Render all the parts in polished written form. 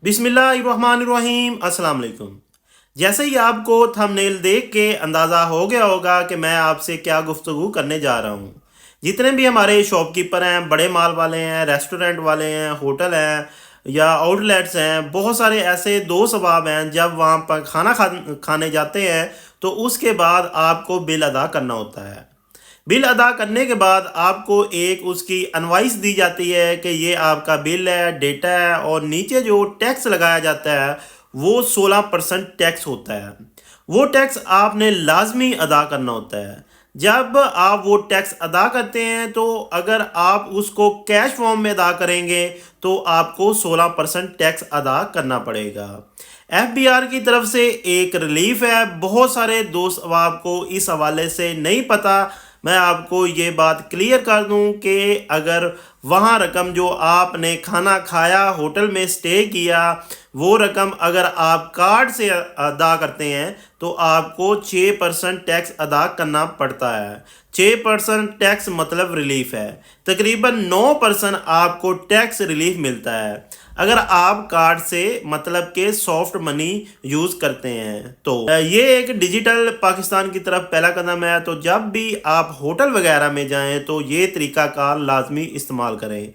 बिस्मिल्लाहिर्रहमानिर्रहीम। अस्सलाम वालेकुम। जैसे ही आपको थंबनेल देख के अंदाज़ा हो गया होगा कि मैं आपसे क्या गुफ्तगू करने जा रहा हूँ। जितने भी हमारे शॉपकीपर हैं, बड़े माल वाले हैं, रेस्टोरेंट वाले हैं, होटल हैं या आउटलेट्स हैं, बहुत सारे ऐसे दोस्त अहबाब हैं, जब वहाँ पर खाने जाते हैं तो उसके बाद आपको बिल अदा करना होता है। बिल अदा करने के बाद आपको एक उसकी इनवॉइस दी जाती है कि ये आपका बिल है, डेटा है, और नीचे जो टैक्स लगाया जाता है वो 16% टैक्स होता है। वो टैक्स आपने लाजमी अदा करना होता है। जब आप वो टैक्स अदा करते हैं तो अगर आप उसको कैश फॉर्म में अदा करेंगे तो आपको 16% टैक्स अदा करना पड़ेगा। एफबीआर की तरफ से एक रिलीफ है। बहुत सारे दोस्त अब आपको इस हवाले से नहीं पता। मैं आपको ये बात क्लियर कर दूं कि अगर वहाँ रकम जो आपने खाना खाया, होटल में स्टे किया, वो रकम अगर आप कार्ड से अदा करते हैं तो आपको 6% टैक्स अदा करना पड़ता है। 6% टैक्स मतलब रिलीफ है। तकरीबन 9% आपको टैक्स रिलीफ मिलता है अगर आप कार्ड से मतलब के सॉफ्ट मनी यूज़ करते हैं तो। ये एक डिजिटल पाकिस्तान की तरफ पहला कदम है। तो जब भी आप होटल वगैरह में जाएं तो ये तरीक़ाकार लाजमी इस्तेमाल करें।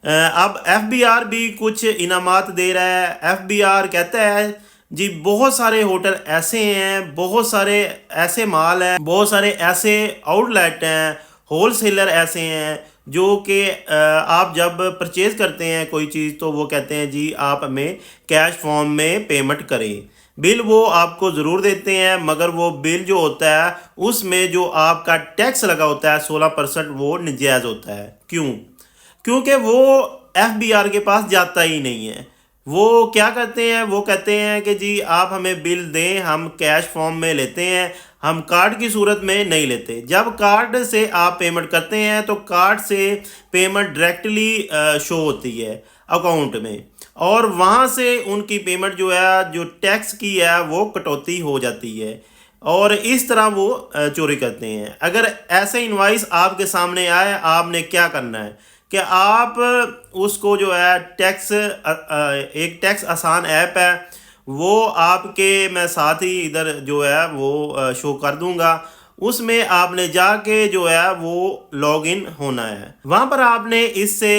अब एफबीआर भी कुछ इनामात दे रहा है। एफबीआर कहता है जी बहुत सारे होटल ऐसे हैं, बहुत सारे ऐसे माल हैं, बहुत सारे ऐसे आउटलेट हैं, होलसेलर ऐसे हैं जो कि आप जब परचेज़ करते हैं कोई चीज़ तो वो कहते हैं जी आप हमें कैश फॉर्म में पेमेंट करें। बिल वो आपको ज़रूर देते हैं, मगर वो बिल जो होता है उसमें जो आपका टैक्स लगा होता है 16%, वो नाजायज़ होता है। क्यों? क्योंकि वो एफबीआर के पास जाता ही नहीं है। वो क्या करते हैं, वो कहते हैं कि जी आप हमें बिल दें, हम कैश फॉर्म में लेते हैं, हम कार्ड की सूरत में नहीं लेते। जब कार्ड से आप पेमेंट करते हैं तो कार्ड से पेमेंट डायरेक्टली शो होती है अकाउंट में, और वहाँ से उनकी पेमेंट जो है, जो टैक्स की है, वो कटौती हो जाती है, और इस तरह वो चोरी करते हैं। अगर ऐसे इनवाइस आपके सामने आए, आपने क्या करना है कि आप उसको जो है टैक्स एक टैक्स आसान ऐप है, वो आपके मैं साथ ही इधर जो है वो शो कर दूंगा। उसमें आपने जाके जो है वो लॉग इन होना है। वहाँ पर आपने इससे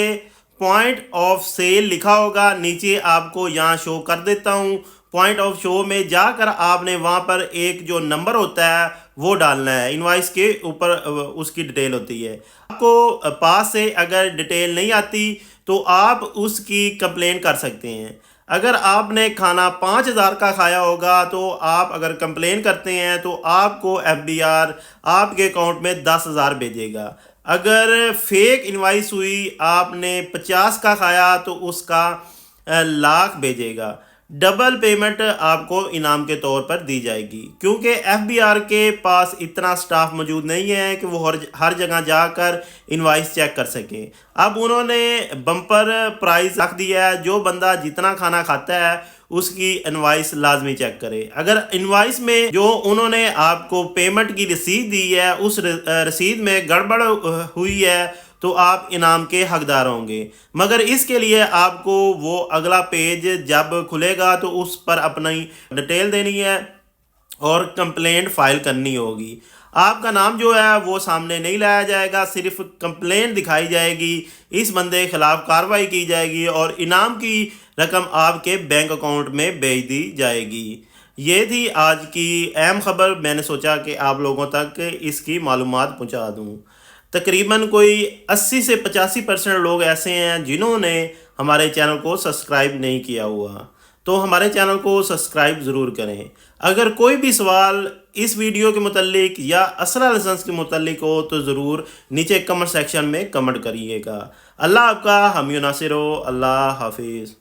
पॉइंट ऑफ सेल लिखा होगा, नीचे आपको यहाँ शो कर देता हूँ। पॉइंट ऑफ शो में जाकर आपने वहाँ पर एक जो नंबर होता है वो डालना है। इनवाइस के ऊपर उसकी डिटेल होती है। आपको पास से अगर डिटेल नहीं आती तो आप उसकी कंप्लेन कर सकते हैं। अगर आपने खाना 5,000 का खाया होगा तो आप अगर कंप्लेन करते हैं तो आपको एफबीआर आपके अकाउंट में 10,000 भेजेगा। अगर फेक इनवाइस हुई, आपने 50 का खाया तो उसका लाख भेजेगा। डबल पेमेंट आपको इनाम के तौर पर दी जाएगी, क्योंकि एफबीआर के पास इतना स्टाफ मौजूद नहीं है कि वो हर जगह जाकर इनवाइस चेक कर सकें। अब उन्होंने बम्पर प्राइस रख दिया है, जो बंदा जितना खाना खाता है उसकी इनवाइस लाजमी चेक करे। अगर इनवाइस में जो उन्होंने आपको पेमेंट की रसीद दी है उस रसीद में गड़बड़ हुई है तो आप इनाम के हकदार होंगे। मगर इसके लिए आपको वो अगला पेज जब खुलेगा तो उस पर अपनी डिटेल देनी है और कंप्लेंट फाइल करनी होगी। आपका नाम जो है वो सामने नहीं लाया जाएगा, सिर्फ कंप्लेंट दिखाई जाएगी, इस बंदे के खिलाफ कार्रवाई की जाएगी और इनाम की रकम आपके बैंक अकाउंट में भेज दी जाएगी। ये थी आज की अहम खबर। मैंने सोचा कि आप लोगों तक इसकी मालूमात पहुंचा दूं। तकरीबन कोई 80 से 85% लोग ऐसे हैं जिन्होंने हमारे चैनल को सब्सक्राइब नहीं किया हुआ, तो हमारे चैनल को सब्सक्राइब ज़रूर करें। अगर कोई भी सवाल इस वीडियो के मुतालिक या असरा लाइसेंस के मुतालिक हो तो ज़रूर नीचे कमेंट सेक्शन में कमेंट करिएगा। अल्लाह आपका हामी नासिर हो। अल्लाह हाफिज़।